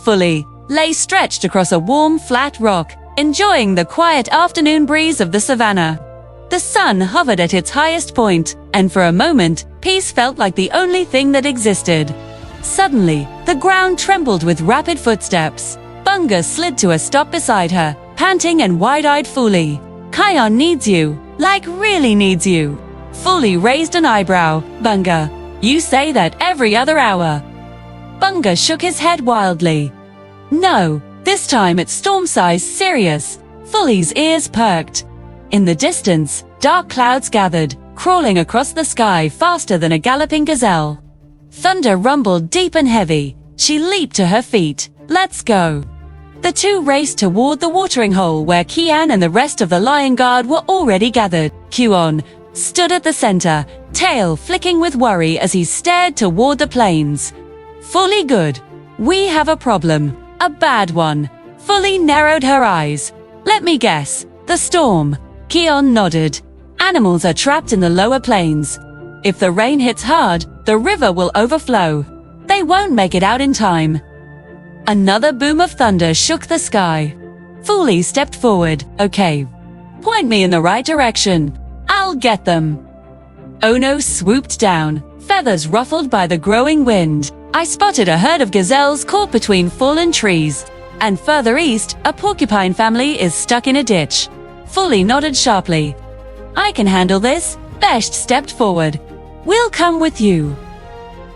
Fuli lay stretched across a warm, flat rock, enjoying the quiet afternoon breeze of the savannah. The sun hovered at its highest point, and for a moment, peace felt like the only thing that existed. Suddenly, the ground trembled with rapid footsteps. Bunga slid to a stop beside her, panting and wide-eyed. Fuli, Kion needs you, like really needs you. Fuli raised an eyebrow. Bunga, you say that every other hour. Bunga shook his head wildly. No, this time it's storm-size serious. Fuli's ears perked. In the distance, dark clouds gathered, crawling across the sky faster than a galloping gazelle. Thunder rumbled deep and heavy. She leaped to her feet. Let's go. The two raced toward the watering hole where Kion and the rest of the lion guard were already gathered. Kion stood at the center, tail flicking with worry as he stared toward the plains. Fully good. We have a problem. A bad one. Fuli narrowed her eyes. Let me guess. The storm. Kion nodded. Animals are trapped in the lower plains. If the rain hits hard, the river will overflow. They won't make it out in time. Another boom of thunder shook the sky. Fuli stepped forward. Okay. Point me in the right direction. I'll get them. Ono swooped down, feathers ruffled by the growing wind. I spotted a herd of gazelles caught between fallen trees. And further east, a porcupine family is stuck in a ditch. Fuli nodded sharply. I can handle this. Beshte stepped forward. We'll come with you.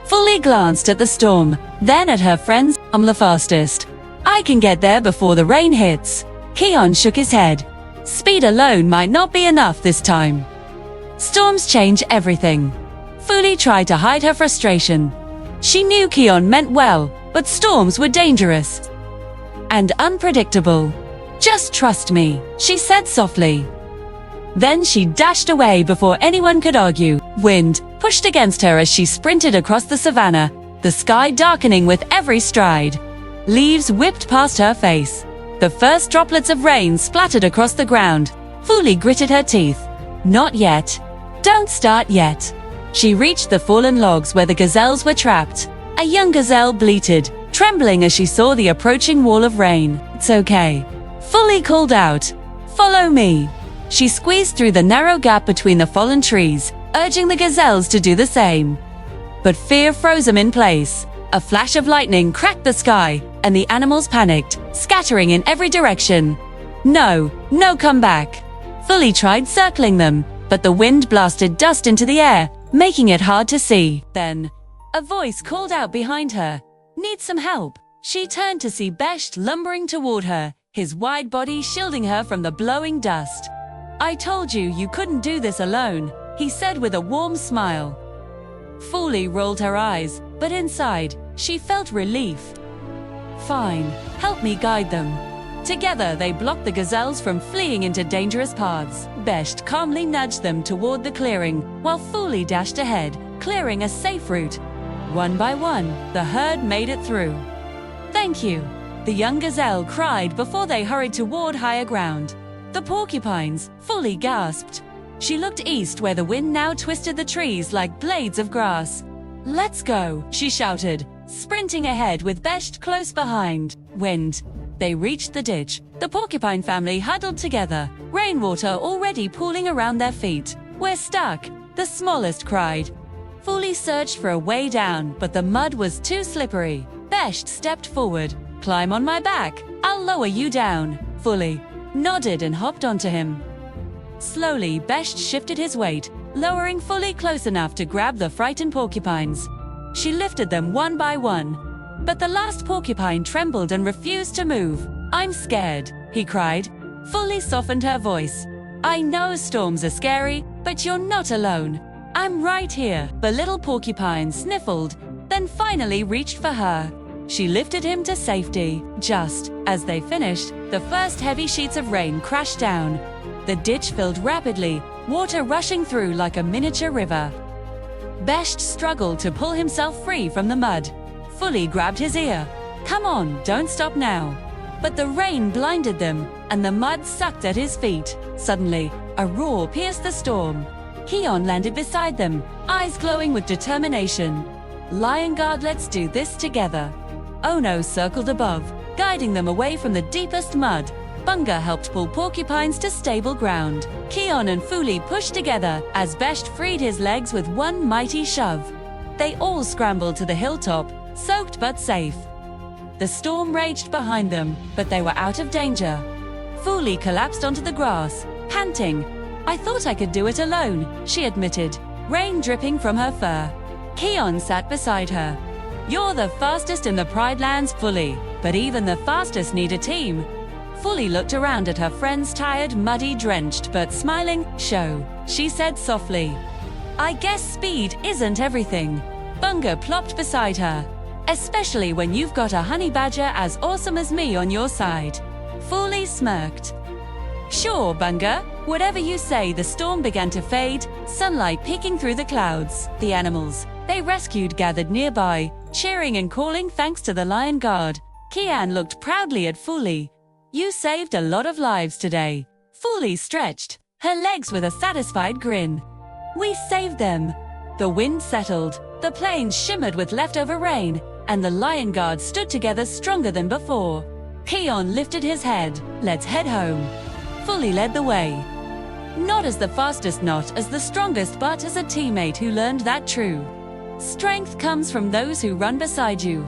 Fuli glanced at the storm, then at her friends. I'm the fastest. I can get there before the rain hits. Kion shook his head. Speed alone might not be enough this time. Storms change everything. Fuli tried to hide her frustration. She knew Kion meant well, but storms were dangerous and unpredictable. Just trust me, she said softly. Then she dashed away before anyone could argue. Wind pushed against her as she sprinted across the savannah, the sky darkening with every stride. Leaves whipped past her face. The first droplets of rain splattered across the ground. Fuli gritted her teeth. Not yet. Don't start yet. She reached the fallen logs where the gazelles were trapped. A young gazelle bleated, trembling as she saw the approaching wall of rain. It's okay. Fuli called out. Follow me. She squeezed through the narrow gap between the fallen trees, urging the gazelles to do the same. But fear froze them in place. A flash of lightning cracked the sky, and the animals panicked, scattering in every direction. No, come back. Fuli tried circling them, but the wind blasted dust into the air, making it hard to see. Then, a voice called out behind her. Need some help? She turned to see Beshte lumbering toward her, his wide body shielding her from the blowing dust. I told you you couldn't do this alone, he said with a warm smile. Fuli rolled her eyes, but inside, she felt relief. Fine, help me guide them. Together they blocked the gazelles from fleeing into dangerous paths. Beshte calmly nudged them toward the clearing, while Fuli dashed ahead, clearing a safe route. One by one, the herd made it through. Thank you, the young gazelle cried before they hurried toward higher ground. The porcupines, Fuli gasped. She looked east where the wind now twisted the trees like blades of grass. Let's go, she shouted, sprinting ahead with Beshte close behind. Wind. They reached the ditch. The porcupine family huddled together, rainwater already pooling around their feet. We're stuck, the smallest cried. Fuli searched for a way down, but the mud was too slippery. Beshte stepped forward. Climb on my back, I'll lower you down. Fuli nodded and hopped onto him. Slowly, Beshte shifted his weight, lowering Fuli close enough to grab the frightened porcupines. She lifted them one by one, but the last porcupine trembled and refused to move. I'm scared, he cried. Fuli softened her voice. I know storms are scary, but you're not alone. I'm right here. The little porcupine sniffled, then finally reached for her. She lifted him to safety. Just as they finished, the first heavy sheets of rain crashed down. The ditch filled rapidly, water rushing through like a miniature river. Beshte struggled to pull himself free from the mud. Fuli grabbed his ear. Come on, don't stop now. But the rain blinded them, and the mud sucked at his feet. Suddenly, a roar pierced the storm. Kion landed beside them, eyes glowing with determination. Lion Guard, let's do this together. Ono circled above, guiding them away from the deepest mud. Bunga helped pull porcupines to stable ground. Kion and Fuli pushed together as Beshte freed his legs with one mighty shove. They all scrambled to the hilltop, soaked but safe. The storm raged behind them, but they were out of danger. Fuli collapsed onto the grass, panting. "I thought I could do it alone," she admitted, rain dripping from her fur. Kion sat beside her. "You're the fastest in the Pride Lands, Fuli, but even the fastest need a team." Fuli looked around at her friend's tired, muddy, drenched, but smiling show. She said softly, "I guess speed isn't everything." Bunga plopped beside her. "Especially when you've got a honey badger as awesome as me on your side." Fuli smirked. "Sure, Bunga, whatever you say." The storm began to fade, sunlight peeking through the clouds. The animals they rescued gathered nearby, cheering and calling thanks to the Lion Guard. Kion looked proudly at Fuli. "You saved a lot of lives today." Fuli stretched, her legs with a satisfied grin. "We saved them." The wind settled, the plains shimmered with leftover rain, and the Lion Guard stood together stronger than before. Kion lifted his head. "Let's head home." Fuli led the way. Not as the fastest, not as the strongest, but as a teammate who learned that true strength comes from those who run beside you.